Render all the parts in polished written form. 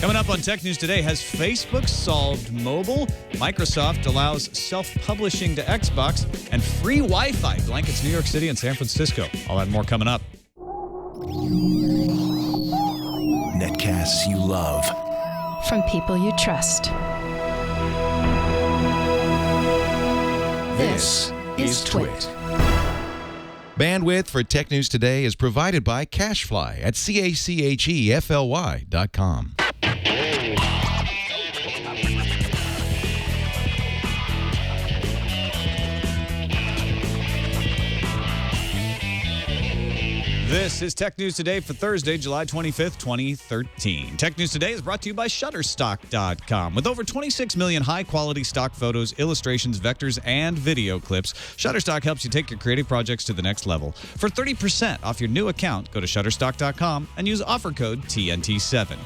Coming up on Tech News Today, has Facebook solved mobile? Microsoft allows self-publishing to Xbox, and free Wi-Fi blankets New York City and San Francisco. All that and more coming up. Netcasts you love. From people you trust. This is Twit. Bandwidth for Tech News Today is provided by CashFly at CACHEFLY.com. This is Tech News Today for Thursday, July 25th, 2013. Tech News Today is brought to you by Shutterstock.com. With over 26 million high-quality stock photos, illustrations, vectors, and video clips, Shutterstock helps you take your creative projects to the next level. For 30% off your new account, go to Shutterstock.com and use offer code TNT7.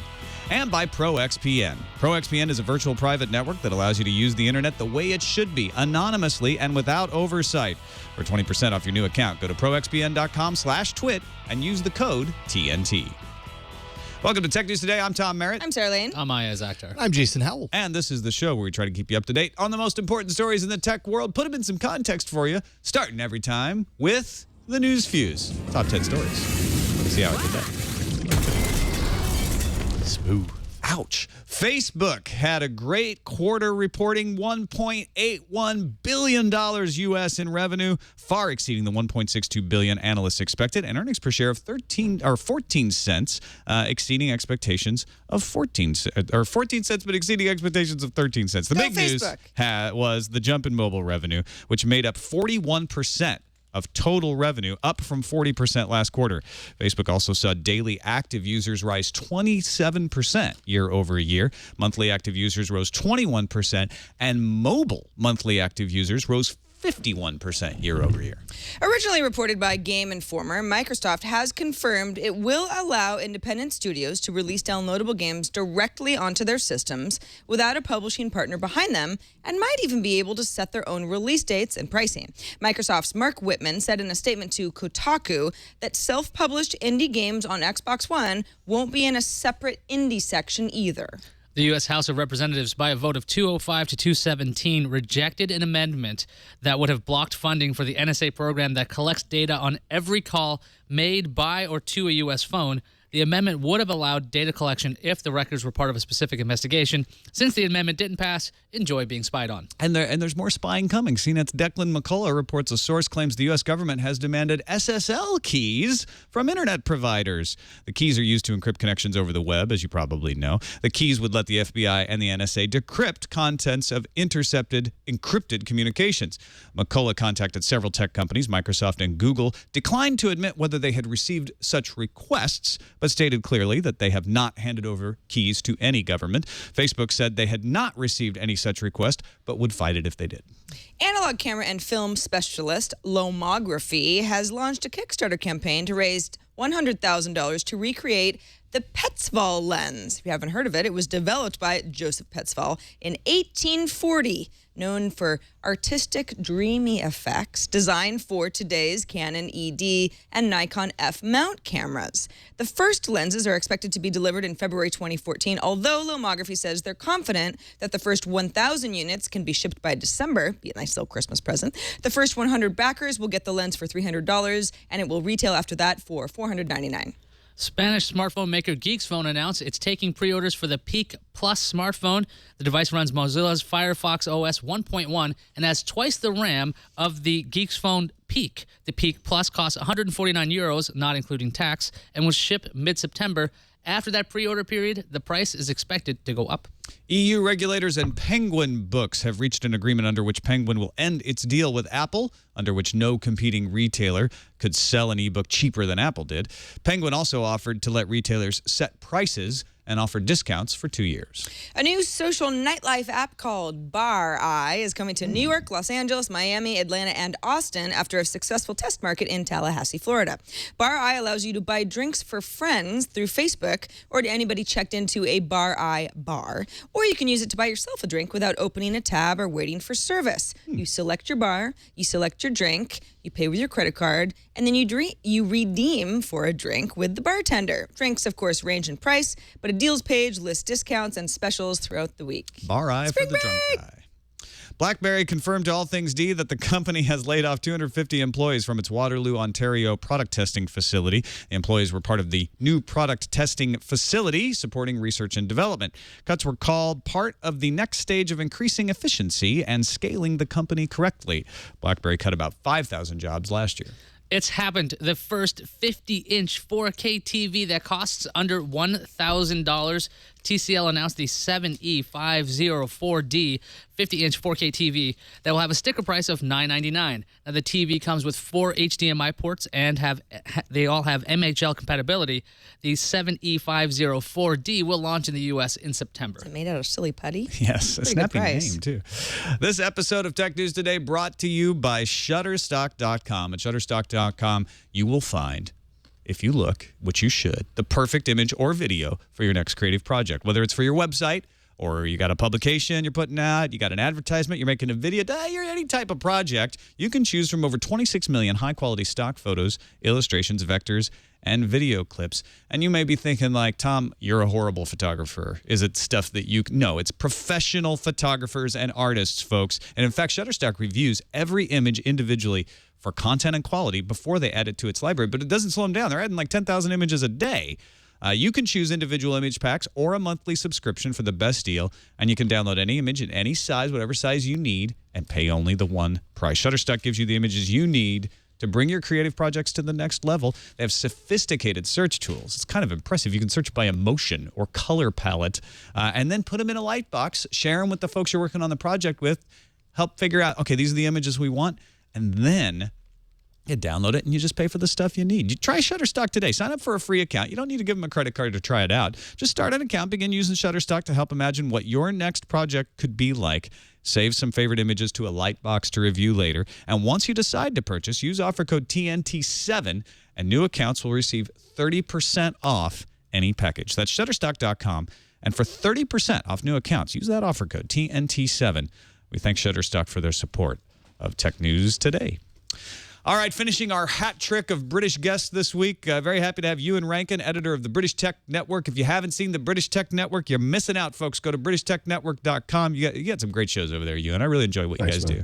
And by ProXpn. ProXpn is a virtual private network that allows you to use the internet the way it should be, anonymously and without oversight. For 20% off your new account, go to proxpn.com/twit and use the code TNT. Welcome to Tech News Today. I'm Tom Merritt. I'm Sarah Lane. I'm Aya Zakhtar. I'm Jason Howell. And this is the show where we try to keep you up to date on the most important stories in the tech world, put them in some context for you, starting every time with the News Fuse. Top 10 stories. Let's see how I did that. Smooth. Ouch. Facebook had a great quarter, reporting $1.81 billion U.S. in revenue, far exceeding the $1.62 billion analysts expected, and earnings per share of 14 cents, exceeding expectations of 14 cents, but exceeding expectations of 13 cents. The big news was the jump in mobile revenue, which made up 41% of total revenue, up from 40% last quarter. Facebook also saw daily active users rise 27% year over year. Monthly active users rose 21%, and mobile monthly active users rose 51% year over year. Originally reported by Game Informer, Microsoft has confirmed it will allow independent studios to release downloadable games directly onto their systems without a publishing partner behind them, and might even be able to set their own release dates and pricing. Microsoft's Mark Whitman said in a statement to Kotaku that self-published indie games on Xbox One won't be in a separate indie section either. The U.S. House of Representatives, by a vote of 205 to 217, rejected an amendment that would have blocked funding for the NSA program that collects data on every call made by or to a U.S. phone. The amendment would have allowed data collection if the records were part of a specific investigation. Since the amendment didn't pass, enjoy being spied on. And there's more spying coming. CNET's Declan McCullough reports a source claims the U.S. government has demanded SSL keys from internet providers. The keys are used to encrypt connections over the web, as you probably know. The keys would let the FBI and the NSA decrypt contents of intercepted, encrypted communications. McCullough contacted several tech companies, Microsoft and Google, declined to admit whether they had received such requests, but stated clearly that they have not handed over keys to any government. Facebook said they had not received any such request, but would fight it if they did. Analog camera and film specialist Lomography has launched a Kickstarter campaign to raise $100,000 to recreate the Petzval lens. If you haven't heard of it, it was developed by Joseph Petzval in 1840, known for artistic, dreamy effects designed for today's Canon ED and Nikon F mount cameras. The first lenses are expected to be delivered in February 2014, although Lomography says they're confident that the first 1,000 units can be shipped by December. Be a nice little Christmas present. The first 100 backers will get the lens for $300, and it will retail after that for $499. Spanish smartphone maker Geeksphone announced it's taking pre-orders for the Peak Plus smartphone. The device runs Mozilla's Firefox OS 1.1 and has twice the RAM of the Geeksphone Peak. The Peak Plus costs €149, not including tax, and will ship mid-September. After that pre-order period, the price is expected to go up. EU regulators and Penguin Books have reached an agreement under which Penguin will end its deal with Apple, under which no competing retailer could sell an ebook cheaper than Apple did. Penguin also offered to let retailers set prices and offered discounts for 2 years. A new social nightlife app called Bar Eye is coming to New York, Los Angeles, Miami, Atlanta, and Austin after a successful test market in Tallahassee, Florida. Bar Eye allows you to buy drinks for friends through Facebook or to anybody checked into a Bar Eye bar, or you can use it to buy yourself a drink without opening a tab or waiting for service. You select your bar, you select your drink, you pay with your credit card, and then you redeem for a drink with the bartender. Drinks, of course, range in price, but deals page lists discounts and specials throughout the week. Bar I for the drunk guy. BlackBerry confirmed to All Things D that the company has laid off 250 employees from its Waterloo, Ontario product testing facility. The employees were part of the new product testing facility supporting research and development. Cuts were called part of the next stage of increasing efficiency and scaling the company correctly. BlackBerry cut about 5,000 jobs last year. It's happened. The first 50-inch 4K TV that costs under $1,000. TCL announced the 7E504D 50-inch 4K TV that will have a sticker price of $999. Now, the TV comes with 4 HDMI ports and they all have MHL compatibility. The 7E504D will launch in the U.S. in September. Is it made out of silly putty? Yes, a Pretty snappy good price. name, too. This episode of Tech News Today brought to you by Shutterstock.com. At Shutterstock.com, you will find, if you look, which you should, the perfect image or video for your next creative project. Whether it's for your website or you got a publication you're putting out, you got an advertisement, you're making a video, you're any type of project, you can choose from over 26 million high-quality stock photos, illustrations, vectors, and video clips. And you may be thinking like, Tom, you're a horrible photographer. Is it stuff that you... No, it's professional photographers and artists, folks. And in fact, Shutterstock reviews every image individually for content and quality before they add it to its library. But it doesn't slow them down. They're adding like 10,000 images a day. You can choose individual image packs or a monthly subscription for the best deal, and you can download any image in any size, whatever size you need, and pay only the one price. Shutterstock gives you the images you need to bring your creative projects to the next level. They have sophisticated search tools. It's kind of impressive. You can search by emotion or color palette, and then put them in a lightbox, share them with the folks you're working on the project with, help figure out, okay, these are the images we want, and then you download it and you just pay for the stuff you need. You try Shutterstock today. Sign up for a free account. You don't need to give them a credit card to try it out. Just start an account, begin using Shutterstock to help imagine what your next project could be like. Save some favorite images to a lightbox to review later. And once you decide to purchase, use offer code TNT7 and new accounts will receive 30% off any package. That's Shutterstock.com. And for 30% off new accounts, use that offer code TNT7. We thank Shutterstock for their support of Tech News Today. All right, finishing our hat trick of British guests this week. Very happy to have Ewan Rankin, editor of the British Tech Network. If you haven't seen the British Tech Network, you're missing out, folks. Go to BritishTechNetwork.com. You got some great shows over there, Ewan. I really enjoy what you guys do.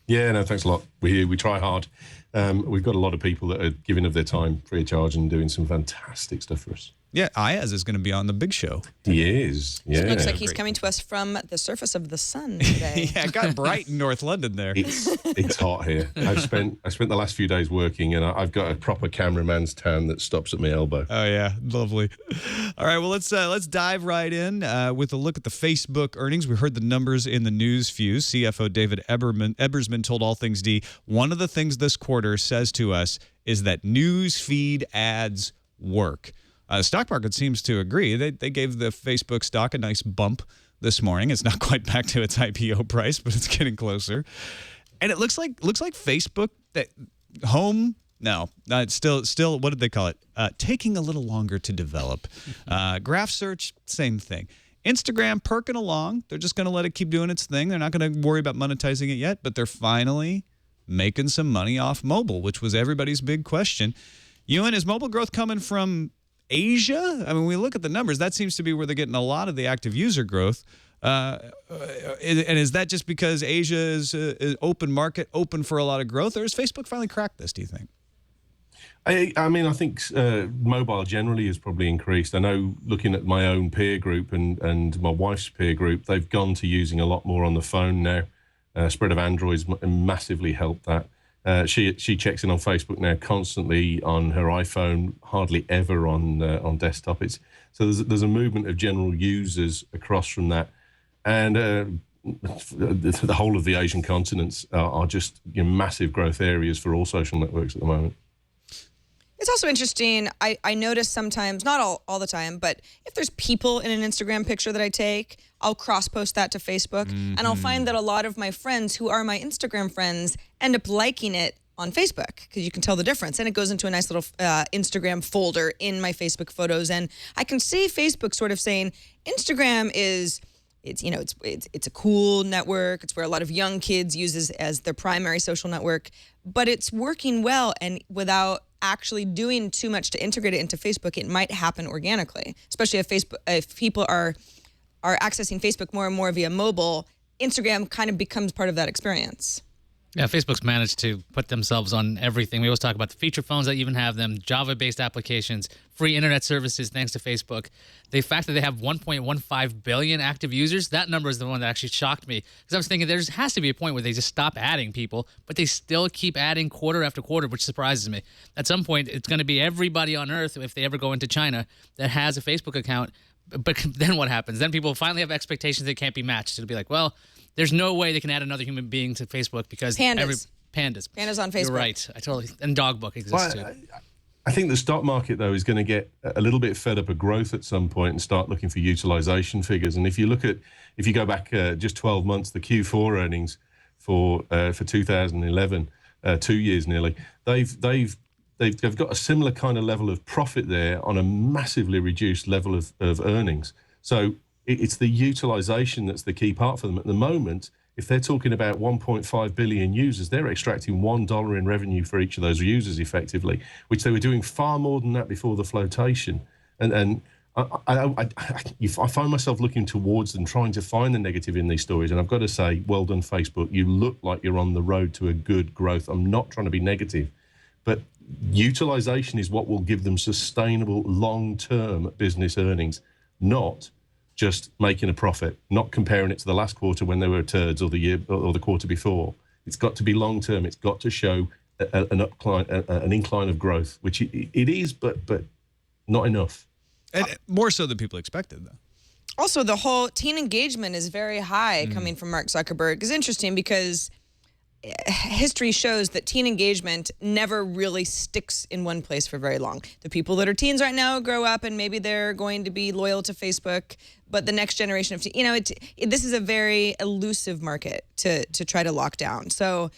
Yeah, no, thanks a lot. We try hard. We've got a lot of people that are giving of their time free of charge and doing some fantastic stuff for us. Yeah, Ayaz is going to be on the big show. He is, yeah. Looks like he's coming to us from the surface of the sun today. Yeah, it got bright in North London there. It's hot here. I spent the last few days working, and I've got a proper cameraman's tan that stops at my elbow. Oh yeah, lovely. All right, well let's dive right in with a look at the Facebook earnings. We heard the numbers in the news fuse. CFO David Ebersman told All Things D, one of the things this quarter says to us is that news feed ads work. The stock market seems to agree. They gave the Facebook stock a nice bump this morning. It's not quite back to its IPO price, but it's getting closer. And it looks like Facebook that home. No, it's still. What did they call it? Taking a little longer to develop. Graph search, same thing. Instagram perking along. They're just going to let it keep doing its thing. They're not going to worry about monetizing it yet, but they're finally making some money off mobile, which was everybody's big question. Ewan, is mobile growth coming from Asia? I mean, when we look at the numbers, that seems to be where they're getting a lot of the active user growth. And is that just because Asia is open market, open for a lot of growth, or has Facebook finally cracked this, do you think? I mean, I think mobile generally has probably increased. I know looking at my own peer group and my wife's peer group, they've gone to using a lot more on the phone now. Spread of Android's massively helped that. She checks in on Facebook now constantly on her iPhone, hardly ever on desktop. So there's a movement of general users across from that, and the whole of the Asian continents are just massive growth areas for all social networks at the moment. It's also interesting. I notice sometimes, not all the time, but if there's people in an Instagram picture that I take, I'll cross-post that to Facebook, and I'll find that a lot of my friends who are my Instagram friends end up liking it on Facebook, because you can tell the difference, and it goes into a nice little Instagram folder in my Facebook photos, and I can see Facebook sort of saying Instagram is... It's a cool network. It's where a lot of young kids use as their primary social network, but it's working well and without actually doing too much to integrate it into Facebook, it might happen organically, especially if people are accessing Facebook more and more via mobile. Instagram kind of becomes part of that experience. Yeah, Facebook's managed to put themselves on everything. We always talk about the feature phones that even have them, Java-based applications, free internet services thanks to Facebook. The fact that they have 1.15 billion active users, that number is the one that actually shocked me. Because I was thinking there has to be a point where they just stop adding people, but they still keep adding quarter after quarter, which surprises me. At some point, it's going to be everybody on Earth, if they ever go into China, that has a Facebook account. But then what happens? Then people finally have expectations that can't be matched. It'll be like, well, there's no way they can add another human being to Facebook because Pandas on Facebook. You're right. I totally. And Dogbook exists too. I think the stock market, though, is going to get a little bit fed up of growth at some point and start looking for utilization figures. And if you go back just 12 months, the Q4 earnings for 2011, 2 years nearly, they've got a similar kind of level of profit there on a massively reduced level of earnings. So it's the utilization that's the key part for them at the moment. If they're talking about 1.5 billion users, they're extracting $1 in revenue for each of those users effectively, which they were doing far more than that before the flotation. And I find myself looking towards them, trying to find the negative in these stories. And I've got to say, well done, Facebook. You look like you're on the road to a good growth. I'm not trying to be negative, but utilization is what will give them sustainable long-term business earnings, not just making a profit, not comparing it to the last quarter when they were turds or the year or the quarter before. It's got to be long-term. It's got to show an incline of growth, which it is, but not enough. And more so than people expected, though. Also, the whole teen engagement is very high coming from Mark Zuckerberg. It's interesting because history shows that teen engagement never really sticks in one place for very long. The people that are teens right now grow up and maybe they're going to be loyal to Facebook, but the next generation of this is a very elusive market to try to lock down. So,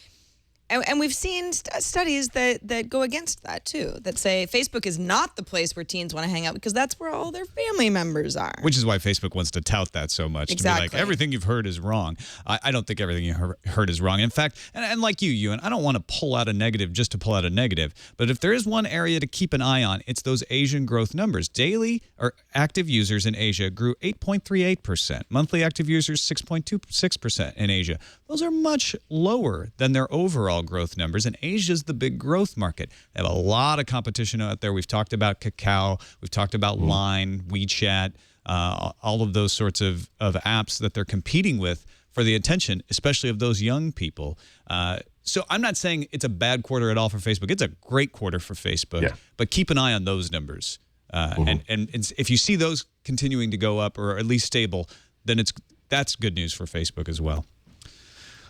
and we've seen studies that go against that too, that say Facebook is not the place where teens want to hang out because that's where all their family members are. Which is why Facebook wants to tout that so much. Exactly. To be like, everything you've heard is wrong. I don't think everything you heard is wrong. In fact, and like you, Ewan, I don't want to pull out a negative just to pull out a negative. But if there is one area to keep an eye on, it's those Asian growth numbers. Daily or active users in Asia grew 8.38%. Monthly active users, 6.26% in Asia. Those are much lower than their overall growth numbers, and Asia's the big growth market. They have a lot of competition out there. We've talked about Kakao, we've talked about Line, WeChat, all of those sorts of apps that they're competing with for the attention, especially of those young people. So I'm not saying it's a bad quarter at all for Facebook. It's a great quarter for Facebook, but keep an eye on those numbers. And if you see those continuing to go up or at least stable, then that's good news for Facebook as well.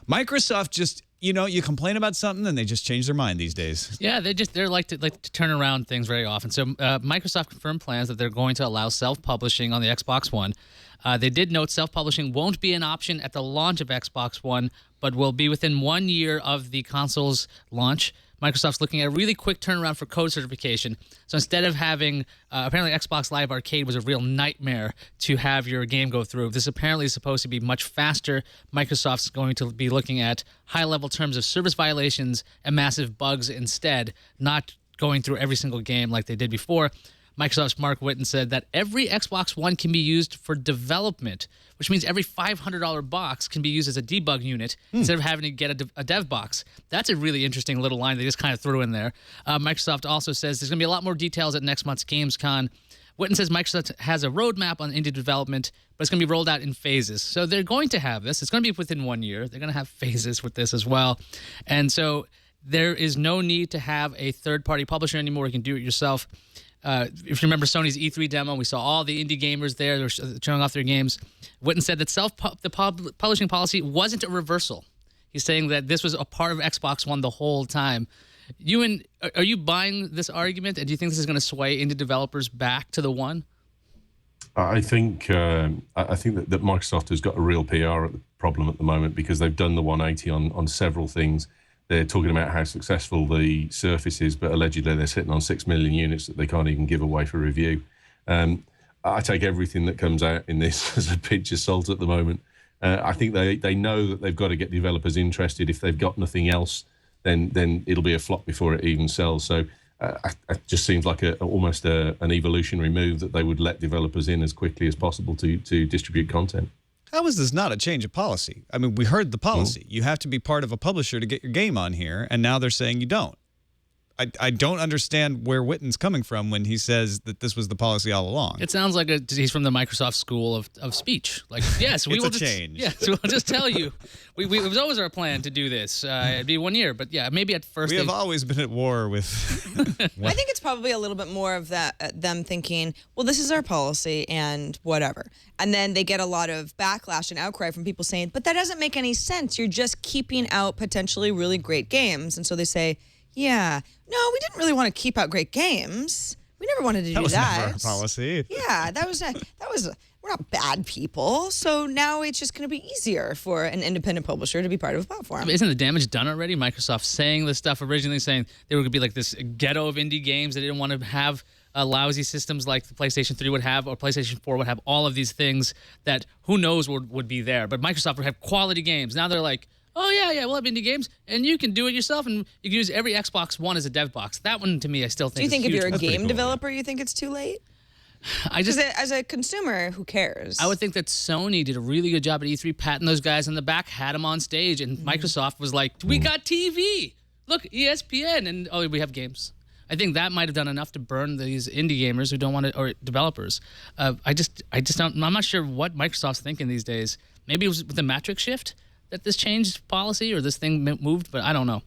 Microsoft just, you complain about something and they just change their mind these days. Yeah, they're like to turn around things very often. So Microsoft confirmed plans that they're going to allow self-publishing on the Xbox One. They did note self-publishing won't be an option at the launch of Xbox One, but will be within 1 year of the console's launch. Microsoft's looking at a really quick turnaround for code certification. So instead of having, apparently Xbox Live Arcade was a real nightmare to have your game go through. This apparently is supposed to be much faster. Microsoft's going to be looking at high-level terms of service violations and massive bugs instead, not going through every single game like they did before. Microsoft's Mark Whitten said that every Xbox One can be used for development, which means every $500 box can be used as a debug unit instead of having to get a dev box. That's a really interesting little line they just kind of threw in there. Microsoft also says there's going to be a lot more details at next month's Gamescom. Whitten says Microsoft has a roadmap on indie development, but it's going to be rolled out in phases. So they're going to have this. It's going to be within 1 year. They're going to have phases with this as well. And so there is no need to have a third-party publisher anymore. You can do it yourself. If you remember Sony's E3 demo, we saw all the indie gamers there. They were showing off their games. Whitten said that the publishing policy wasn't a reversal. He's saying that this was a part of Xbox One the whole time. Ewan, are you buying this argument, and do you think this is going to sway indie developers back to the One? I think that Microsoft has got a real PR problem at the moment because they've done the 180 on several things. They're talking about how successful the Surface is, but allegedly they're sitting on 6 million units that they can't even give away for review. I take everything that comes out in this as a pinch of salt at the moment. I think they know that they've got to get developers interested. If they've got nothing else, then it'll be a flop before it even sells. So it just seems like almost an evolutionary move that they would let developers in as quickly as possible to distribute content. How is this not a change of policy? I mean, we heard the policy. You have to be part of a publisher to get your game on here, and now they're saying you don't. I don't understand where Witten's coming from when he says that this was the policy all along. It sounds like he's from the Microsoft school of speech. Like, yes, we It's will a just change. Yes, we'll just tell you. It was always our plan to do this. It'd be 1 year, but yeah, maybe at first We have always been at war with. I think it's probably a little bit more of that them thinking, well, this is our policy and whatever. And then they get a lot of backlash and outcry from people saying, but that doesn't make any sense. You're just keeping out potentially really great games. And so they say, yeah, no, we didn't really want to keep out great games. We never wanted to do was that. never our policy. Yeah, we're not bad people. So now it's just going to be easier for an independent publisher to be part of a platform. Isn't the damage done already? Microsoft saying this stuff originally, saying they were going to be like this ghetto of indie games. They didn't want to have lousy systems like the PlayStation 3 would have, or PlayStation 4 would have all of these things that who knows would be there. But Microsoft would have quality games. Now they're like, oh, yeah, we'll have indie games, and you can do it yourself, and you can use every Xbox One as a dev box. That one, to me, I still think Do you think is if you're a huge. game developer, you think it's too late? I As a consumer, who cares? would think that Sony did a really good job at E3, patting those guys in the back, had them on stage, and Microsoft was like, we got TV. Look, ESPN, and oh, we have games. I think that might have done enough to burn these indie gamers who don't want it, or developers. I just don't, I'm not sure what Microsoft's thinking these days. Maybe it was with the Matrix shift that this changed policy or this thing moved, but I don't know.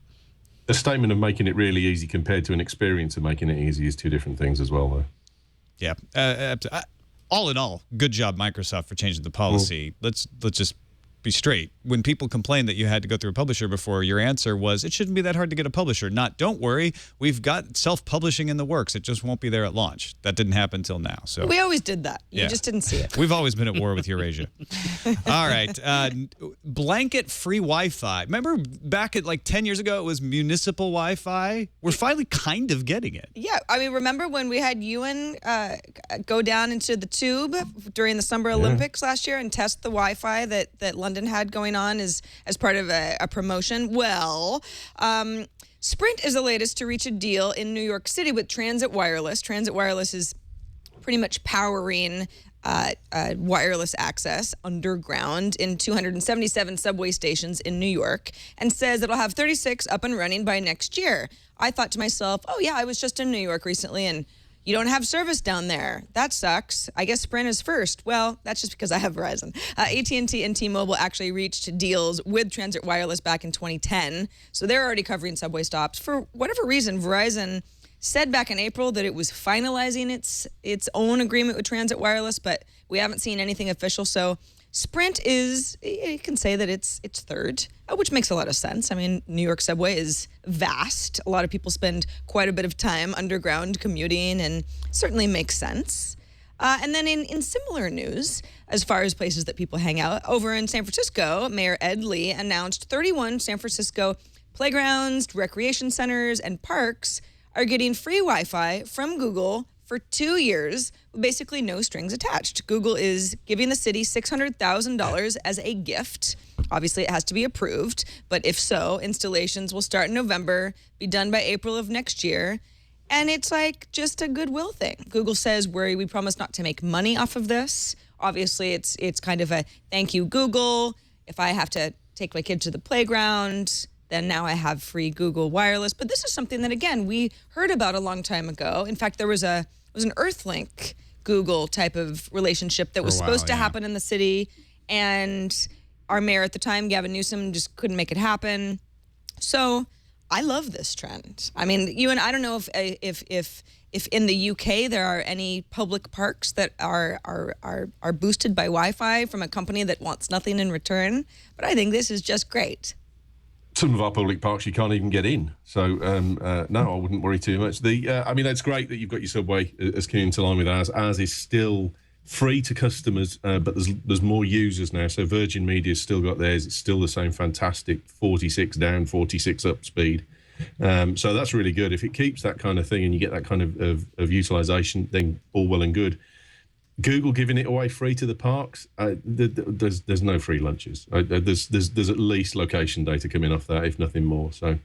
The statement of making it really easy compared to an experience of making it easy is two different things as well, though. Yeah. All in all, good job, Microsoft, for changing the policy. Let's just be straight. When people complain that you had to go through a publisher before, your answer was, it shouldn't be that hard to get a publisher. Not, don't worry, we've got self-publishing in the works. It just won't be there at launch. That didn't happen until now. So We always did that. You Yeah. just didn't see it. We've always been at war with Eurasia. All right. Blanket free Wi-Fi. Remember back at like 10 years ago, it was municipal Wi-Fi? We're finally kind of getting it. Yeah, I mean, remember when we had Ewan go down into the tube during the Summer Olympics last year and test the Wi-Fi that London had going on as part of a promotion? Well, Sprint is the latest to reach a deal in New York City with Transit Wireless. Transit Wireless is pretty much powering wireless access underground in 277 subway stations in New York, and says it'll have 36 up and running by next year. I thought to myself, oh yeah, I was just in New York recently and you don't have service down there. That sucks. I guess Sprint is first. Well, that's just because I have Verizon. AT&T and T-Mobile actually reached deals with Transit Wireless back in 2010, so they're already covering subway stops. For whatever reason, Verizon said back in April that it was finalizing its own agreement with Transit Wireless, but we haven't seen anything official. So Sprint is, you can say that it's third, which makes a lot of sense. I mean, New York subway is vast. A lot of people spend quite a bit of time underground commuting, and certainly makes sense. And then in similar news, as far as places that people hang out, over in San Francisco, Mayor Ed Lee announced 31 San Francisco playgrounds, recreation centers, and parks are getting free Wi-Fi from Google for 2 years, with basically no strings attached. Google is giving the city $600,000 as a gift. Obviously, it has to be approved, but if so, installations will start in November, be done by April of next year, and it's like just a goodwill thing. Google says we promise not to make money off of this. Obviously, it's kind of a thank you, Google. If I have to take my kid to the playground, then now I have free Google Wireless. But this is something that, again, we heard about a long time ago. In fact, there was an Earthlink Google type of relationship that was supposed to happen in the city, and our mayor at the time, Gavin Newsom, just couldn't make it happen. So I love this trend. I mean, I don't know if in the UK there are any public parks that are boosted by Wi-Fi from a company that wants nothing in return, but I think this is just great. Some of our public parks you can't even get in, so no, I wouldn't worry too much. I mean, it's great that you've got your subway as coming into line with ours. Ours is still free to customers, but there's more users now. So Virgin Media's still got theirs. It's still the same fantastic 46 down, 46 up speed. So that's really good. If it keeps that kind of thing and you get that kind of utilization, then all well and good. Google giving it away free to the parks, there's no free lunches. There's at least location data coming off that, if nothing more. So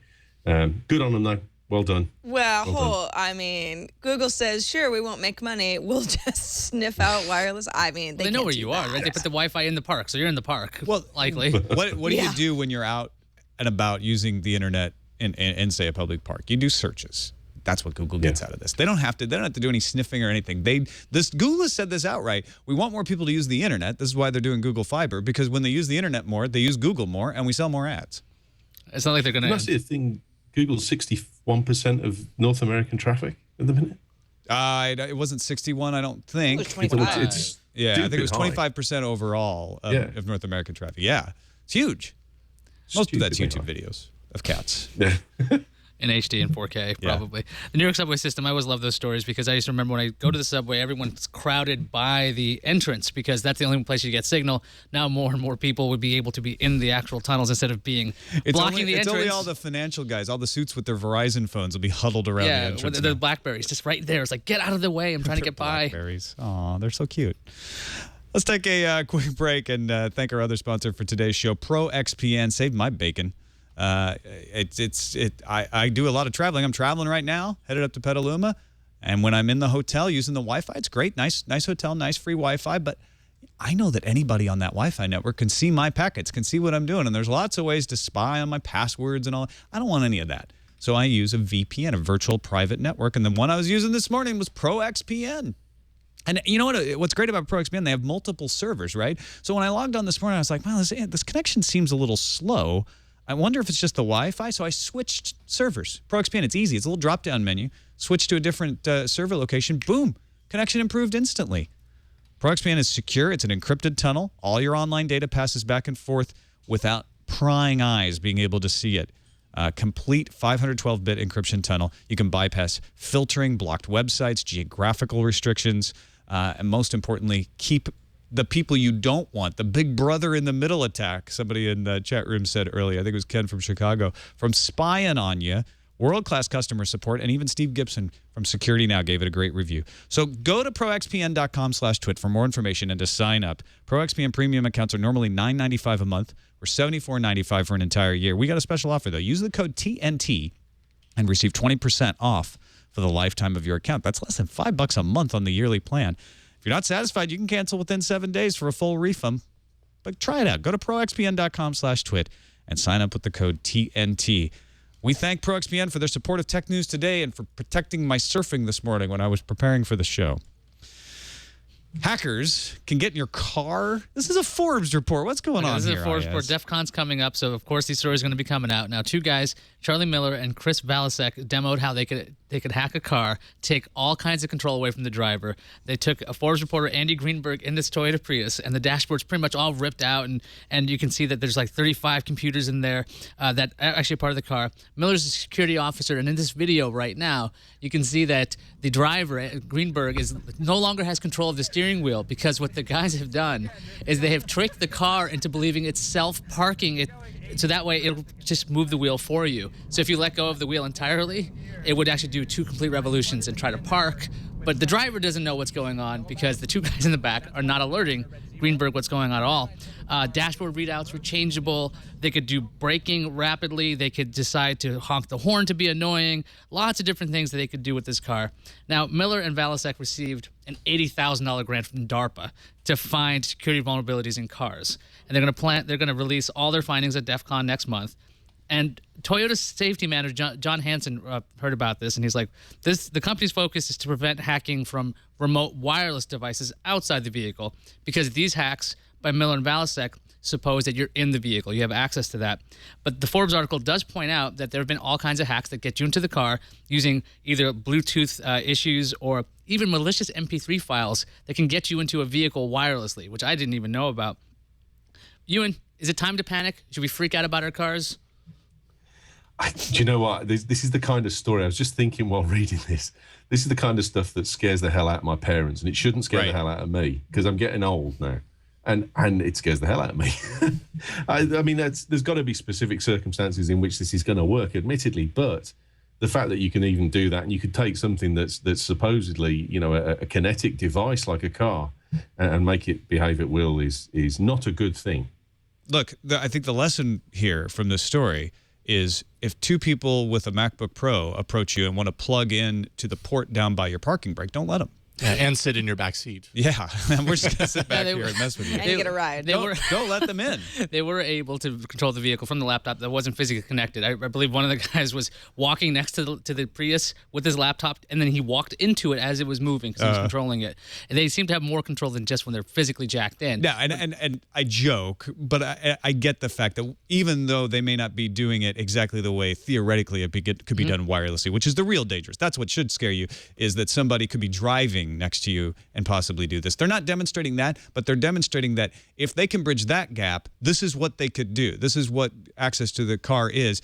good on them, though. Well done. Well, I mean, Google says, sure, we won't make money. We'll just sniff out wireless. I mean, They know where you are, right? They put the Wi-Fi in the park, so you're in the park. Well, likely. What do you do when you're out and about using the internet in say a public park? You do searches. That's what Google gets out of this. They don't have to do any sniffing or anything. Google has said this outright. We want more people to use the internet. This is why they're doing Google Fiber, because when they use the internet more, they use Google more, and we sell more ads. It's not like they're going to. That's the thing. Google's 61% of North American traffic at the minute. It wasn't 61, I don't think. It was 25. It's I think it was high. 25% overall of North American traffic. Yeah, it's huge. Most of that's YouTube videos of cats. Yeah. In HD and 4K, probably. The New York subway system, I always love those stories because I used to remember when I go to the subway, everyone's crowded by the entrance because that's the only place you get signal. Now more and more people would be able to be in the actual tunnels instead of being blocking the entrance. It's only all the financial guys, all the suits with their Verizon phones will be huddled around the entrance. Yeah, the BlackBerries just right there. It's like, get out of the way. I'm trying to get by. BlackBerries. Aw, they're so cute. Let's take a quick break and thank our other sponsor for today's show, ProXpn. Saved my bacon. I do a lot of traveling. I'm traveling right now, headed up to Petaluma, and when I'm in the hotel using the Wi-Fi, it's great. Nice hotel, nice free Wi-Fi, but I know that anybody on that Wi-Fi network can see my packets, can see what I'm doing, and there's lots of ways to spy on my passwords and all. I don't want any of that. So I use a VPN, a virtual private network, and the one I was using this morning was ProXpn. And you know what's great about ProXpn? They have multiple servers, right? So when I logged on this morning, I was like, wow, this connection seems a little slow. I wonder if it's just the Wi-Fi. So I switched servers. ProXpn, it's easy. It's a little drop-down menu. Switch to a different server location. Boom. Connection improved instantly. ProXpn is secure. It's an encrypted tunnel. All your online data passes back and forth without prying eyes being able to see it. Complete 512-bit encryption tunnel. You can bypass filtering, blocked websites, geographical restrictions, and most importantly, keep the people you don't want, the big brother in the middle attack, somebody in the chat room said earlier, I think it was Ken from Chicago, from spying on you. World-class customer support, and even Steve Gibson from Security Now gave it a great review. So go to proxpn.com/twit for more information and to sign up. ProXpn premium accounts are normally $9.95 a month or $74.95 for an entire year. We got a special offer, though. Use the code TNT and receive 20% off for the lifetime of your account. That's less than $5 a month on the yearly plan. If you're not satisfied, you can cancel within 7 days for a full refund. But try it out. Go to proxpn.com/twit and sign up with the code TNT. We thank ProXpn for their support of Tech News Today and for protecting my surfing this morning when I was preparing for the show. Hackers can get in your car. This is a Forbes report. What's going on here? This is a Forbes report. DEF CON's coming up, so of course these stories are going to be coming out. Now, two guys, Charlie Miller and Chris Balasek, demoed how they could hack a car, take all kinds of control away from the driver. They took a Forbes reporter, Andy Greenberg, in this Toyota Prius, and the dashboard's pretty much all ripped out, and you can see that there's like 35 computers in there that are actually part of the car. Miller's a security officer, and in this video right now, you can see that the driver, Greenberg, no longer has control of the steering wheel because what the guys have done is they have tricked the car into believing it's self-parking. So that way it'll just move the wheel for you. So if you let go of the wheel entirely, it would actually do 2 complete revolutions and try to park. But the driver doesn't know what's going on because the two guys in the back are not alerting Greenberg what's going on at all. Dashboard readouts were changeable. They could do braking rapidly. They could decide to honk the horn to be annoying. Lots of different things that they could do with this car. Now, Miller and Valasek received an $80,000 grant from DARPA to find security vulnerabilities in cars. And they're going to release all their findings at DEF CON next month. And Toyota's safety manager, John Hansen, heard about this, and he's like, the company's focus is to prevent hacking from remote wireless devices outside the vehicle because these hacks by Miller and Valasek suppose that you're in the vehicle. You have access to that. But the Forbes article does point out that there have been all kinds of hacks that get you into the car using either Bluetooth issues or even malicious MP3 files that can get you into a vehicle wirelessly, which I didn't even know about. Ewan, is it time to panic? Should we freak out about our cars? Do you know what? This is the kind of story I was just thinking while reading this. This is the kind of stuff that scares the hell out of my parents, and it shouldn't scare the hell out of me because I'm getting old now, and it scares the hell out of me. I mean, there's got to be specific circumstances in which this is going to work, admittedly, but the fact that you can even do that and you could take something that's supposedly, you know, a kinetic device like a car and make it behave at will is not a good thing. Look, I think the lesson here from this story is if two people with a MacBook Pro approach you and want to plug in to the port down by your parking brake, don't let them. Yeah, and sit in your back seat. Yeah, we're just going to sit back here and mess with you. And you get a ride. Don't let them in. They were able to control the vehicle from the laptop that wasn't physically connected. I believe one of the guys was walking next to the Prius with his laptop, and then he walked into it as it was moving because he was controlling it. And they seem to have more control than just when they're physically jacked in. Yeah, and I joke, but I get the fact that even though they may not be doing it exactly the way theoretically it could be done wirelessly, which is the real dangerous. That's what should scare you, is that somebody could be driving next to you and possibly do this. They're not demonstrating that, but they're demonstrating that if they can bridge that gap, this is what they could do. This is what access to the car is.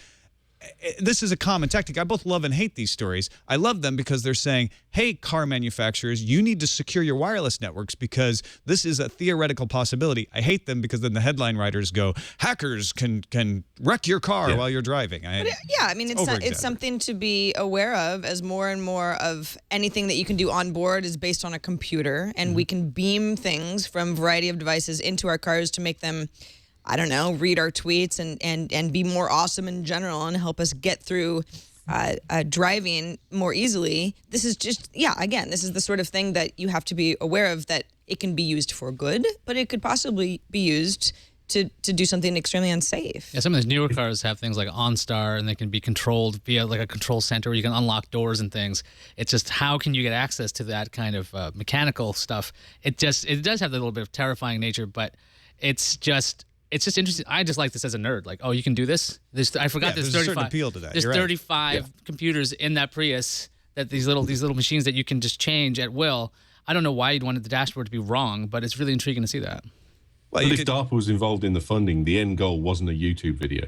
This is a common tactic. I both love and hate these stories. I love them because they're saying, hey, car manufacturers, you need to secure your wireless networks because this is a theoretical possibility. I hate them because then the headline writers go, hackers can wreck your car while you're driving. It's something to be aware of, as more and more of anything that you can do on board is based on a computer, and we can beam things from a variety of devices into our cars to make them, I don't know, read our tweets and be more awesome in general and help us get through driving more easily. This is just, again, this is the sort of thing that you have to be aware of, that it can be used for good, but it could possibly be used to do something extremely unsafe. Yeah, some of these newer cars have things like OnStar, and they can be controlled via like a control center where you can unlock doors and things. It's just, how can you get access to that kind of mechanical stuff? It does have a little bit of terrifying nature, but it's just interesting. I just like this as a nerd. Like, oh, you can do this? I forgot there's 35. Certain appeal to that. There's 35 computers in that Prius, that these little machines that you can just change at will. I don't know why you'd want the dashboard to be wrong, but it's really intriguing to see that. Well, if DARPA was involved in the funding, the end goal wasn't a YouTube video.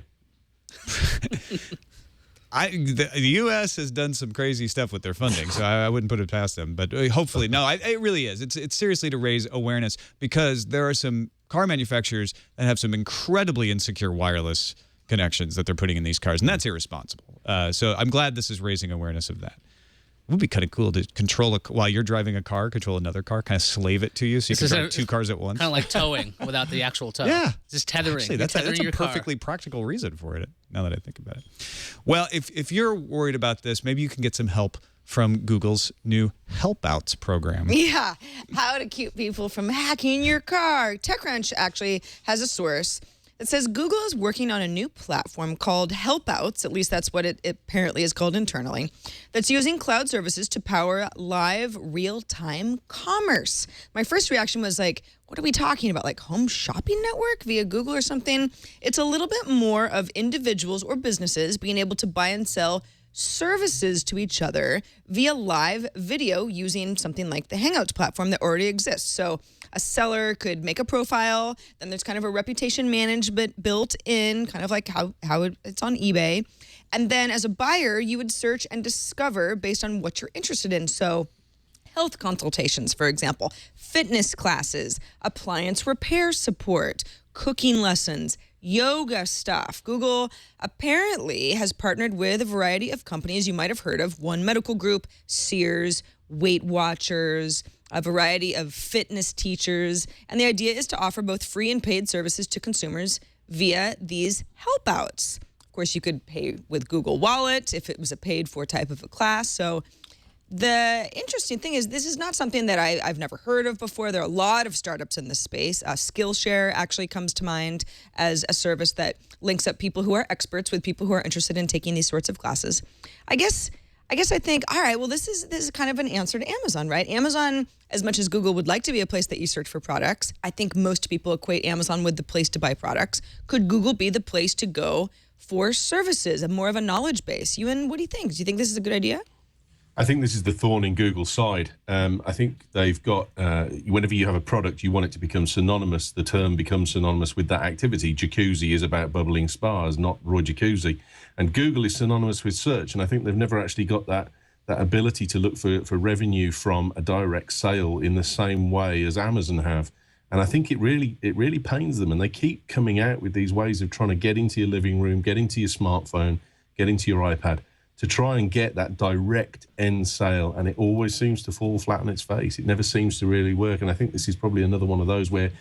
The U.S. has done some crazy stuff with their funding, so I wouldn't put it past them. But hopefully, no, it really is. It's seriously to raise awareness, because there are some car manufacturers that have some incredibly insecure wireless connections that they're putting in these cars, and that's irresponsible. So I'm glad this is raising awareness of that. It would be kind of cool to control while you're driving a car, control another car, kind of slave it to you so you can drive two cars at once. Kind of like towing without the actual tow. Yeah. Just tethering. Actually, that's a perfectly practical reason for it, now that I think about it. Well, if you're worried about this, maybe you can get some help from Google's new Helpouts program. Yeah, how to keep people from hacking your car. TechCrunch actually has a source that says Google is working on a new platform called Helpouts, at least that's what it apparently is called internally, that's using cloud services to power live real-time commerce. My first reaction was like, what are we talking about? Like home shopping network via Google or something? It's a little bit more of individuals or businesses being able to buy and sell services to each other via live video using something like the Hangouts platform that already exists. So a seller could make a profile, then there's kind of a reputation management built in, kind of like how it's on eBay. And then as a buyer, you would search and discover based on what you're interested in. So health consultations, for example, fitness classes, appliance repair support, cooking lessons, yoga stuff. Google apparently has partnered with a variety of companies you might have heard of: One Medical Group, Sears, Weight Watchers, a variety of fitness teachers. And the idea is to offer both free and paid services to consumers via these Helpouts. Of course, you could pay with Google Wallet if it was a paid for type of a class. So the interesting thing is, this is not something that I've never heard of before. There are a lot of startups in this space. Skillshare actually comes to mind as a service that links up people who are experts with people who are interested in taking these sorts of classes. I guess I think, all right, well, this is kind of an answer to Amazon, right? Amazon, as much as Google would like to be a place that you search for products, I think most people equate Amazon with the place to buy products. Could Google be the place to go for services and more of a knowledge base? Ewan, what do you think? Do you think this is a good idea? I think this is the thorn in Google's side. I think they've got, whenever you have a product, you want it to become synonymous. The term becomes synonymous with that activity. Jacuzzi is about bubbling spas, not Roy Jacuzzi. And Google is synonymous with search. And I think they've never actually got that ability to look for revenue from a direct sale in the same way as Amazon have. And I think it really pains them. And they keep coming out with these ways of trying to get into your living room, get into your smartphone, get into your iPad, to try and get that direct end sale, and it always seems to fall flat on its face. It never seems to really work, and I think this is probably another one of those where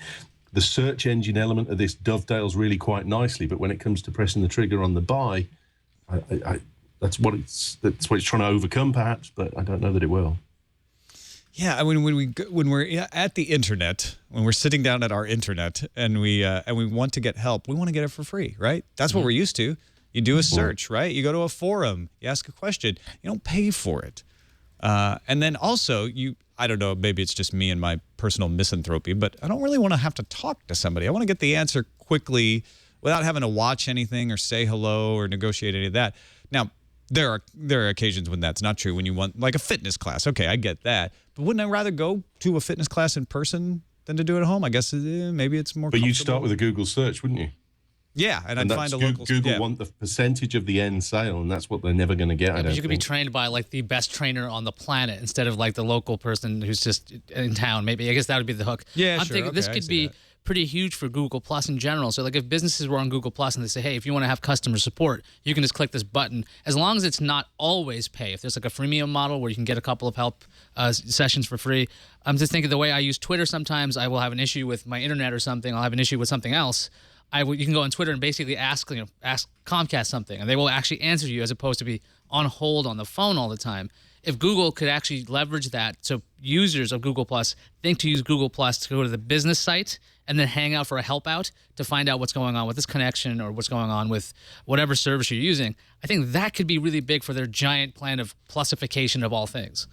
the search engine element of this dovetails really quite nicely, but when it comes to pressing the trigger on the buy, that's what it's trying to overcome, perhaps, but I don't know that it will. Yeah, I mean, when we're at the internet, when we're sitting down at our internet, and we want to get help, we want to get it for free, right? That's what we're used to. You do a search, right? You go to a forum, you ask a question, you don't pay for it, and then also I don't know, maybe it's just me and my personal misanthropy, but I don't really want to have to talk to somebody. I want to get the answer quickly without having to watch anything or say hello or negotiate any of that. Now, there are occasions when that's not true. When you want like a fitness class, okay, I get that. But wouldn't I rather go to a fitness class in person than to do it at home? I guess maybe it's more. But you'd start with a Google search, wouldn't you? Yeah, and I'd find a local. Google want the percentage of the end sale, and that's what they're never going to get. But you could be trained by like the best trainer on the planet instead of like the local person who's just in town. Maybe I guess that would be the hook. Yeah, I'm sure. thinking this Okay, could be pretty huge for Google Plus in general. So like if businesses were on Google Plus and they say, hey, if you want to have customer support, you can just click this button. As long as it's not always pay. If there's like a freemium model where you can get a couple of help sessions for free. I'm just thinking the way I use Twitter sometimes, I will have an issue with my internet or something. I'll have an issue with something else. You can go on Twitter and basically ask Comcast something, and they will actually answer you as opposed to be on hold on the phone all the time. If Google could actually leverage that, so users of Google Plus think to use Google Plus to go to the business site and then hang out for a help out to find out what's going on with this connection or what's going on with whatever service you're using, I think that could be really big for their giant plan of plusification of all things.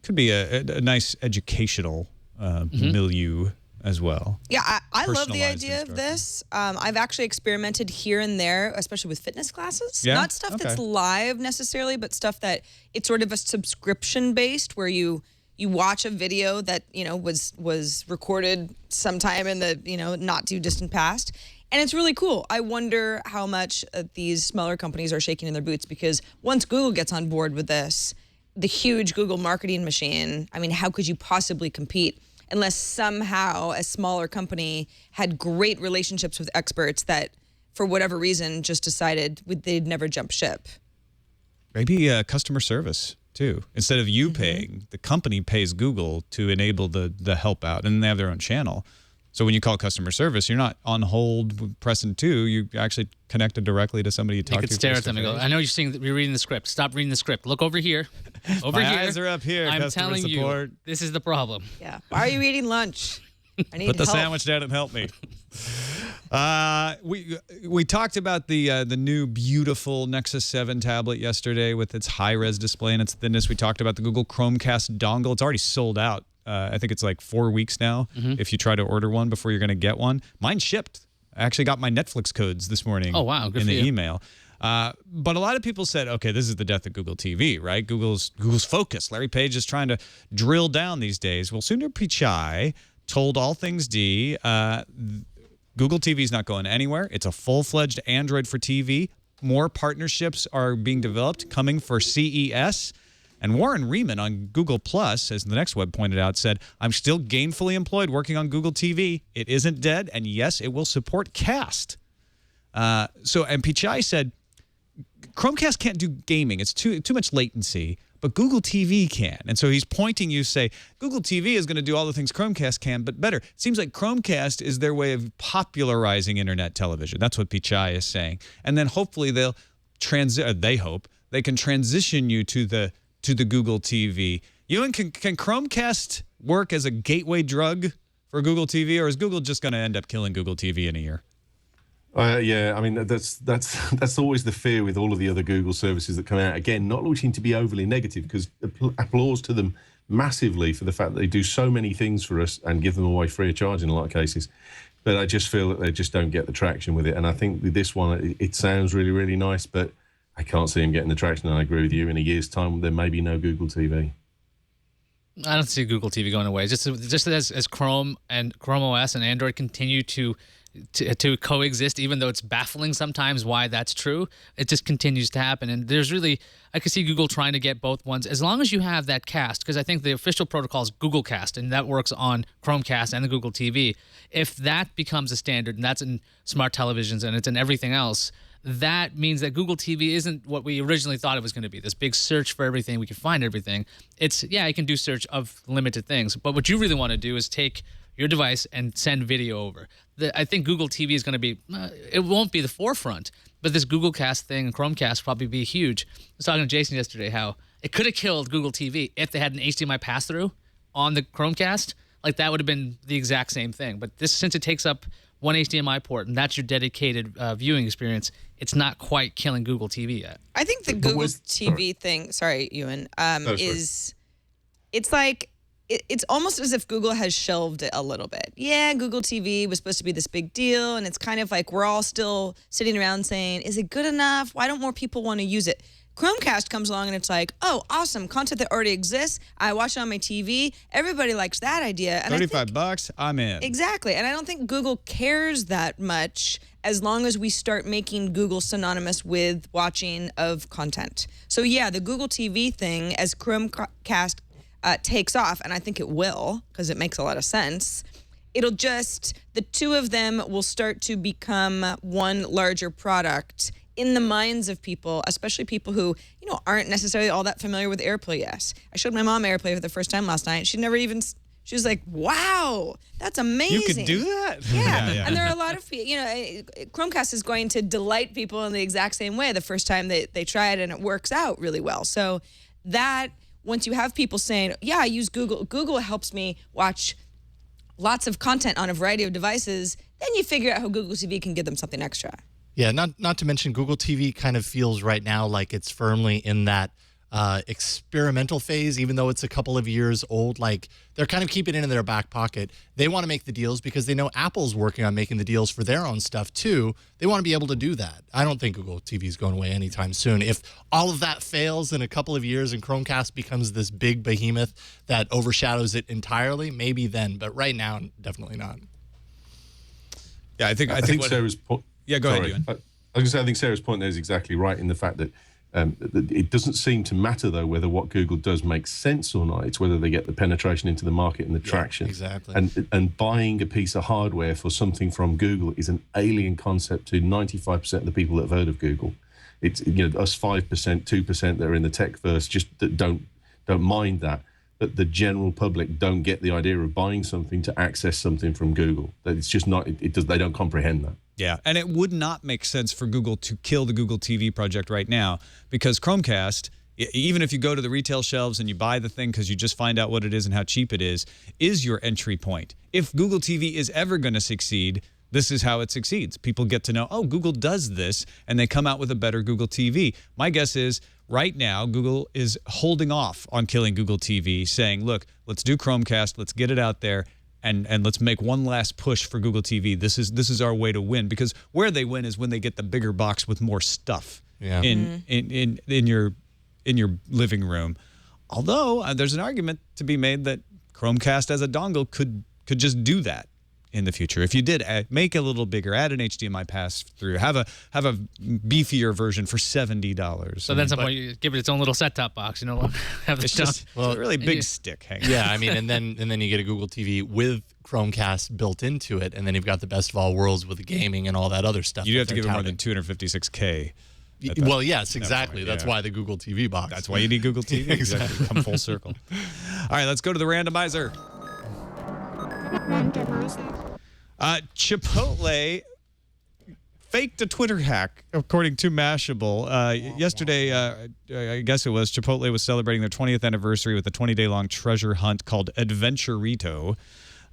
Could be a nice educational milieu as well. Yeah, I love the Personalized idea of instruction. this. I've actually experimented here and there, especially with fitness classes. Yeah? Not stuff that's live necessarily, but stuff that it's sort of a subscription based where you watch a video that was recorded sometime in the not too distant past, and it's really cool. I wonder how much these smaller companies are shaking in their boots, because once Google gets on board with this, the huge Google marketing machine, I mean, how could you possibly compete unless somehow a smaller company had great relationships with experts that, for whatever reason, just decided they'd never jump ship? Maybe customer service, too. Instead of you paying, the company pays Google to enable the help out, and they have their own channel. So when you call customer service, you're not on hold pressing 2. You actually connected directly to somebody you talk to. You could stare at them and go, I know you're reading the script. Stop reading the script. Look over here. Over My here. eyes are up here, I'm customer telling support. you, this is the problem. Yeah. Why are you eating lunch? I need Put the help. sandwich down and help me. We talked about the new beautiful Nexus 7 tablet yesterday with its high-res display and its thinness. We talked about the Google Chromecast dongle. It's already sold out. I think it's like 4 weeks now if you try to order one before you're going to get one. Mine shipped. I actually got my Netflix codes this morning. Oh, wow. Good in for the you. email. But a lot of people said, okay, this is the death of Google TV, right? Google's focus. Larry Page is trying to drill down these days. Well, Sundar Pichai told All Things D, Google TV is not going anywhere. It's a full-fledged Android for TV. More partnerships are being developed coming for CES. And Warren Riemann on Google Plus, as the Next Web pointed out, said, I'm still gainfully employed working on Google TV. It isn't dead, and yes, it will support Cast. And Pichai said, Chromecast can't do gaming. It's too much latency, but Google TV can. And so he's pointing you, say, Google TV is going to do all the things Chromecast can, but better. It seems like Chromecast is their way of popularizing internet television. That's what Pichai is saying. And then hopefully they hope they can transition you to the Google TV. Ewan, can Chromecast work as a gateway drug for Google TV, or is Google just going to end up killing Google TV in a year? Yeah, I mean, that's always the fear with all of the other Google services that come out. Again, not wishing to be overly negative, because applause to them massively for the fact that they do so many things for us and give them away free of charge in a lot of cases. But I just feel that they just don't get the traction with it. And I think with this one, it sounds really, really nice, but I can't see them getting the traction. And I agree with you. In a year's time, there may be no Google TV. I don't see Google TV going away. Just as Chrome and Chrome OS and Android continue to coexist, even though it's baffling sometimes why that's true, it just continues to happen. And I could see Google trying to get both ones, as long as you have that Cast, because I think the official protocol is Google Cast, and that works on Chromecast and the Google TV. If that becomes a standard, and that's in smart televisions and it's in everything else, that means that Google TV isn't what we originally thought it was going to be, this big search for everything. We can find everything. You can do search of limited things. But what you really want to do is take your device and send video over. I think Google TV is going to be, it won't be the forefront, but this Google Cast thing and Chromecast probably be huge. I was talking to Jason yesterday how it could have killed Google TV if they had an HDMI pass-through on the Chromecast. Like, that would have been the exact same thing. But this, since it takes up one HDMI port and that's your dedicated viewing experience, it's not quite killing Google TV yet. I think the Google TV thing, sorry, Ewan, is, it's like, it's almost as if Google has shelved it a little bit. Yeah, Google TV was supposed to be this big deal, and it's kind of like we're all still sitting around saying, is it good enough? Why don't more people want to use it? Chromecast comes along and it's like, oh, awesome, content that already exists. I watch it on my TV. Everybody likes that idea. And $35, I'm in. Exactly. And I don't think Google cares that much as long as we start making Google synonymous with watching of content. So yeah, the Google TV thing, as Chromecast takes off, and I think it will because it makes a lot of sense, it'll just, the two of them will start to become one larger product in the minds of people, especially people who, you know, aren't necessarily all that familiar with AirPlay. Yes, I showed my mom AirPlay for the first time last night. She was like, wow, that's amazing. You could do that? Yeah. And there are a lot of, you know, Chromecast is going to delight people in the exact same way the first time they try it, and it works out really well. So that, once you have people saying, yeah, I use Google, Google helps me watch lots of content on a variety of devices, then you figure out how Google TV can give them something extra. Yeah, not to mention Google TV kind of feels right now like it's firmly in that experimental phase, even though it's a couple of years old. Like, they're kind of keeping it in their back pocket. They want to make the deals because they know Apple's working on making the deals for their own stuff too. They want to be able to do that. I don't think Google TV is going away anytime soon. If all of that fails in a couple of years and Chromecast becomes this big behemoth that overshadows it entirely, maybe then. But right now, definitely not. Yeah, I think Sarah's point. Yeah, go ahead, Ewan. I was going to say, I think Sarah's point there is exactly right in the fact that it doesn't seem to matter, though, whether what Google does makes sense or not. It's whether they get the penetration into the market and the traction. Exactly. And buying a piece of hardware for something from Google is an alien concept to 95% of the people that have heard of Google. It's, you know, us 5%, 2% that are in the tech verse just that don't mind that. But the general public don't get the idea of buying something to access something from Google. It's just not. They don't comprehend that. Yeah, and it would not make sense for Google to kill the Google TV project right now, because Chromecast, even if you go to the retail shelves and you buy the thing because you just find out what it is and how cheap it is your entry point. If Google TV is ever going to succeed, this is how it succeeds. People get to know, oh, Google does this, and they come out with a better Google TV. My guess is right now Google is holding off on killing Google TV, saying, look, let's do Chromecast, let's get it out there, and let's make one last push for Google TV. This is our way to win, because where they win is when they get the bigger box with more stuff in your living room. Although there's an argument to be made that Chromecast as a dongle could just do that in the future. If you did make it a little bigger, add an HDMI pass through, have a beefier version for $70. So then someone you give it its own little set-top box, you know, have the it's stuff. just a really big stick hanging. Yeah, I mean, and then you get a Google TV with Chromecast built into it, and then you've got the best of all worlds with the gaming and all that other stuff. You have to give it more than 256K. Well, yes, exactly. That's why the Google TV box. That's why you need Google TV. Exactly. Come full circle. All right, let's go to the randomizer. Chipotle faked a Twitter hack, according to Mashable. Yesterday, I guess it was, Chipotle was celebrating their 20th anniversary with a 20-day-long treasure hunt called Adventurito.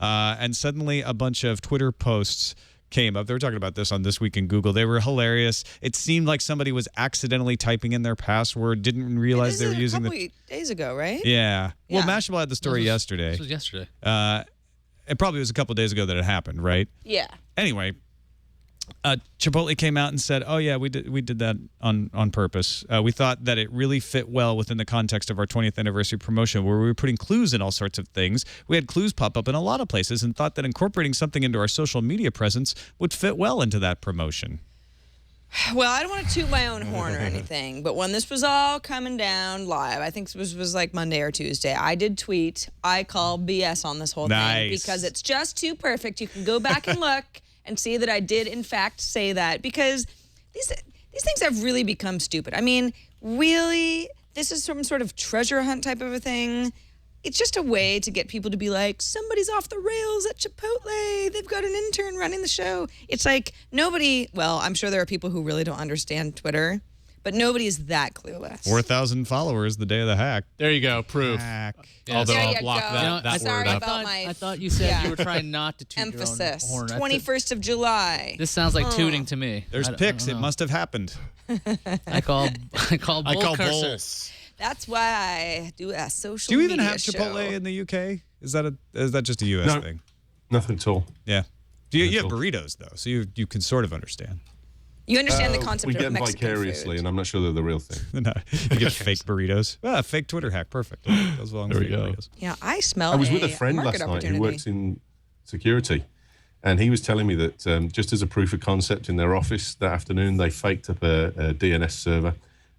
And suddenly a bunch of Twitter posts came up. They were talking about this on This Week in Google. They were hilarious. It seemed like somebody was accidentally typing in their password, didn't realize they were using a couple days ago, right? Yeah. Well, Yeah. Mashable had the story yesterday. This was yesterday. It probably was a couple days ago that it happened, right? Yeah. Anyway, Chipotle came out and said, "Oh yeah, we did that on purpose. We thought that it really fit well within the context of our 20th anniversary promotion, where we were putting clues in all sorts of things. We had clues pop up in a lot of places, and thought that incorporating something into our social media presence would fit well into that promotion." Well, I don't want to toot my own horn or anything, but when this was all coming down live, I think it was like Monday or Tuesday, I did tweet, I call BS on this whole thing because it's just too perfect. You can go back and look and see that I did, in fact, say that, because these things have really become stupid. I mean, really, this is some sort of treasure hunt type of a thing. it's just a way to get people to be like, somebody's off the rails at Chipotle. They've got an intern running the show. It's like I'm sure there are people who really don't understand Twitter, but nobody is that clueless. 4,000 followers the day of the hack. There you go. Proof. Hack. Although There I'll you block go. that Sorry word up. about my I thought you said you were trying not to toot emphasis. your own horn. 21st of July. This sounds like tooting to me. There's pics. It must have happened. I call bull cursor. bulls. That's why I do a social Do you even media have Chipotle show. in the UK? Is that just a US No. thing? Nothing at all. Yeah. You have Cool. burritos though, so you can sort of understand. You understand the concept We of get them Mexican vicariously, food. and I'm not sure they're the real thing. No, you get fake burritos. Fake Twitter hack. Perfect. Goes along with There we fake go. burritos. Yeah, I smell I was with a friend market last night who opportunity. works in security, and he was telling me that just as a proof of concept in their office that afternoon, they faked up a DNS server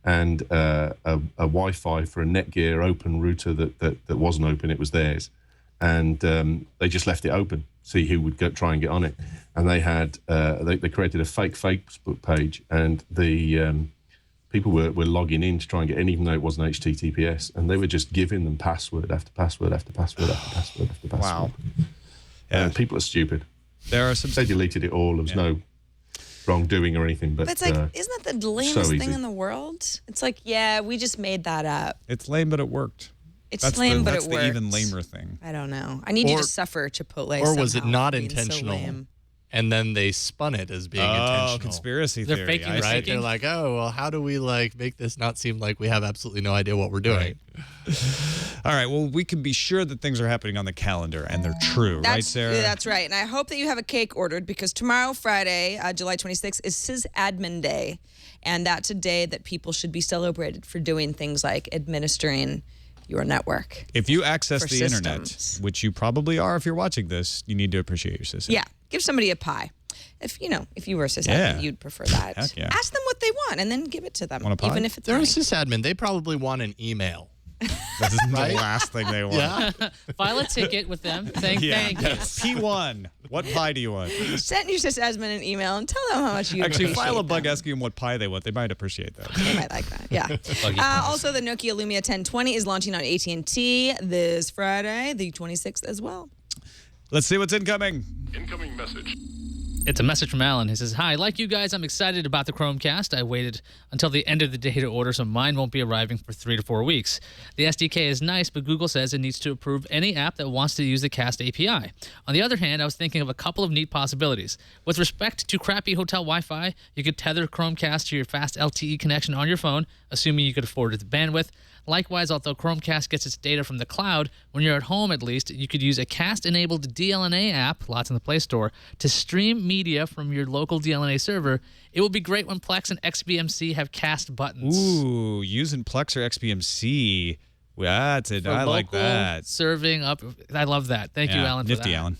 and a Wi-Fi for a Netgear open router that wasn't open. It was theirs, and they just left it open, see who would try and get on it. And they had they created a fake Facebook page, and the people were logging in to try and get in, even though it wasn't HTTPS, and they were just giving them password after password after password after password after password. Wow. And people are stupid. There are some. They deleted it all. There was no wrongdoing or anything. But It's like, isn't that the lamest so thing easy. in the world? It's like, yeah, we just made that up. It's lame, but it worked. It's That's lame, but that's it the worked. even lamer thing. I don't know. I need you Or- to suffer Chipotle. Or was it somehow not for being so intentional? lame. And then they spun it as being intentional. Conspiracy They're theory. faking I the see. Right? Thinking? They're like, oh, well, how do we make this not seem like we have absolutely no idea what we're doing? All right. Well, we can be sure that things are happening on the calendar and they're true, right, Sarah? That's right. And I hope that you have a cake ordered because tomorrow, Friday, July 26th, is Sysadmin Day. And that's a day that people should be celebrated for doing things like administering your network. If you access For the internet, systems. which you probably are if you're watching this, you need to appreciate your system. Yeah. Give somebody a pie. If you were a sysadmin, Yeah. you'd prefer that. Heck yeah. Ask them what they want and then give it to them. Want a pie? Even if it's They're a money. sysadmin. They probably want an email. That's Right? the last thing they want. Yeah. File a ticket with them saying thank you. P1. What pie do you want? Send your sysadmin an email and tell them how much you Actually, file a appreciate bug them. asking them what pie they want. They might appreciate that. They might like that. Yeah. Also, the Nokia Lumia 1020 is launching on AT&T this Friday, the 26th as well. Let's see what's incoming. Incoming message. It's a message from Alan. He says, hi, like you guys, I'm excited about the Chromecast. I waited until the end of the day to order, so mine won't be arriving for 3 to 4 weeks. The SDK is nice, but Google says it needs to approve any app that wants to use the Cast API. On the other hand, I was thinking of a couple of neat possibilities. With respect to crappy hotel Wi-Fi, you could tether Chromecast to your fast LTE connection on your phone, assuming you could afford the bandwidth. Likewise, although Chromecast gets its data from the cloud, when you're at home at least, you could use a Cast-enabled DLNA app, lots in the Play Store, to stream media from your local DLNA server. It will be great when Plex and XBMC have Cast buttons. Ooh, using Plex or XBMC. That's it. For I like local that. Serving up. I love that. Thank you, Yeah, Alan, for nifty, that. Alan.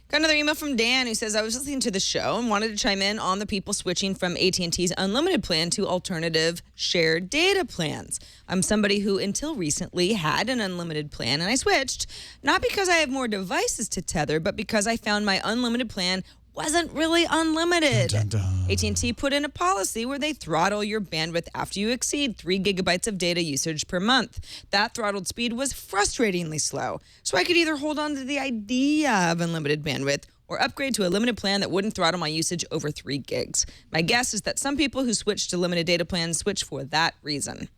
Got another email from Dan who says, I was listening to the show and wanted to chime in on the people switching from AT&T's unlimited plan to alternative shared data plans. I'm somebody who until recently had an unlimited plan, and I switched, not because I have more devices to tether, but because I found my unlimited plan wasn't really unlimited. Dun, dun, dun. AT&T put in a policy where they throttle your bandwidth after you exceed 3 gigabytes of data usage per month. That throttled speed was frustratingly slow, so I could either hold on to the idea of unlimited bandwidth or upgrade to a limited plan that wouldn't throttle my usage over 3 gigs. My guess is that some people who switch to limited data plans switch for that reason.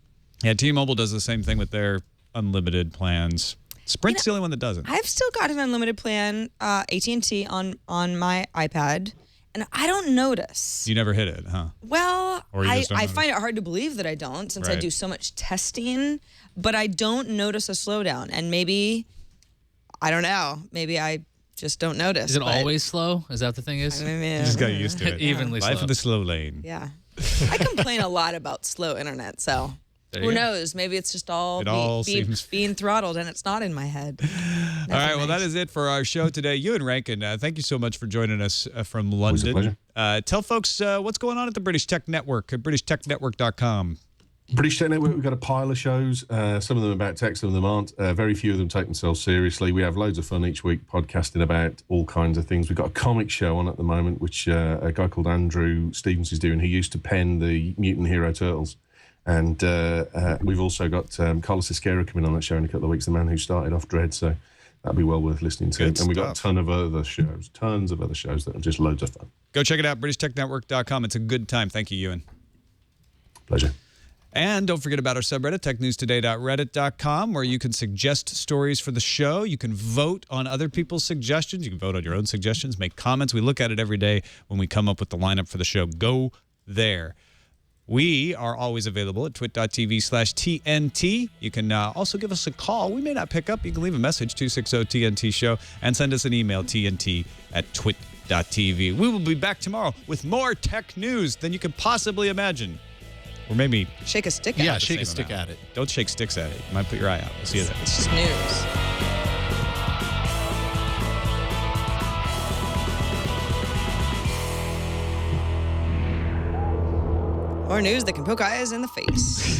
Yeah, T-Mobile does the same thing with their unlimited plans. Sprint's the only one that doesn't. I've still got an unlimited plan, AT&T on my iPad, and I don't notice. You never hit it, huh? Well, Or you I just don't find it hard to believe that I don't since I Right. do so much testing, but I don't notice a slowdown. And maybe, I don't know, maybe I just don't notice. Is it but- always slow? Is that what the thing is? I mean, You just got used to it. Evenly Life slow. of the slow lane. Yeah. I complain a lot about slow internet, so There who you go. knows? Maybe it's just all, It all seems- being throttled and it's not in my head. All right, well, that is it for our show today. Ewan Rankin, thank you so much for joining us from Always a London. Tell folks what's going on at the British Tech Network at BritishTechNetwork.com. British Tech Network, we've got a pile of shows. Some of them about tech, some of them aren't. Very few of them take themselves seriously. We have loads of fun each week podcasting about all kinds of things. We've got a comic show on at the moment, which a guy called Andrew Stevens is doing. He used to pen the Mutant Hero Turtles. And we've also got Carlos Isqueira coming on that show in a couple of weeks, the man who started off Dread. So that'd be well worth listening to. Good and we've got a stuff. ton of other shows that are just loads of fun. Go check it out, BritishTechNetwork.com. It's a good time. Thank you, Ewan. Pleasure. And don't forget about our subreddit, technewstoday.reddit.com, where you can suggest stories for the show. You can vote on other people's suggestions. You can vote on your own suggestions, make comments. We look at it every day when we come up with the lineup for the show. Go there. We are always available at twit.tv/TNT. You can also give us a call. We may not pick up. You can leave a message, 260-TNT-SHOW, and send us an email, tnt@twit.tv. We will be back tomorrow with more tech news than you could possibly imagine. Or maybe Shake a stick at Yeah, it. shake a same stick amount. at it. Don't shake sticks at it. You might put your eye out. We'll see you then. It's just news. Or news that can poke eyes in the face.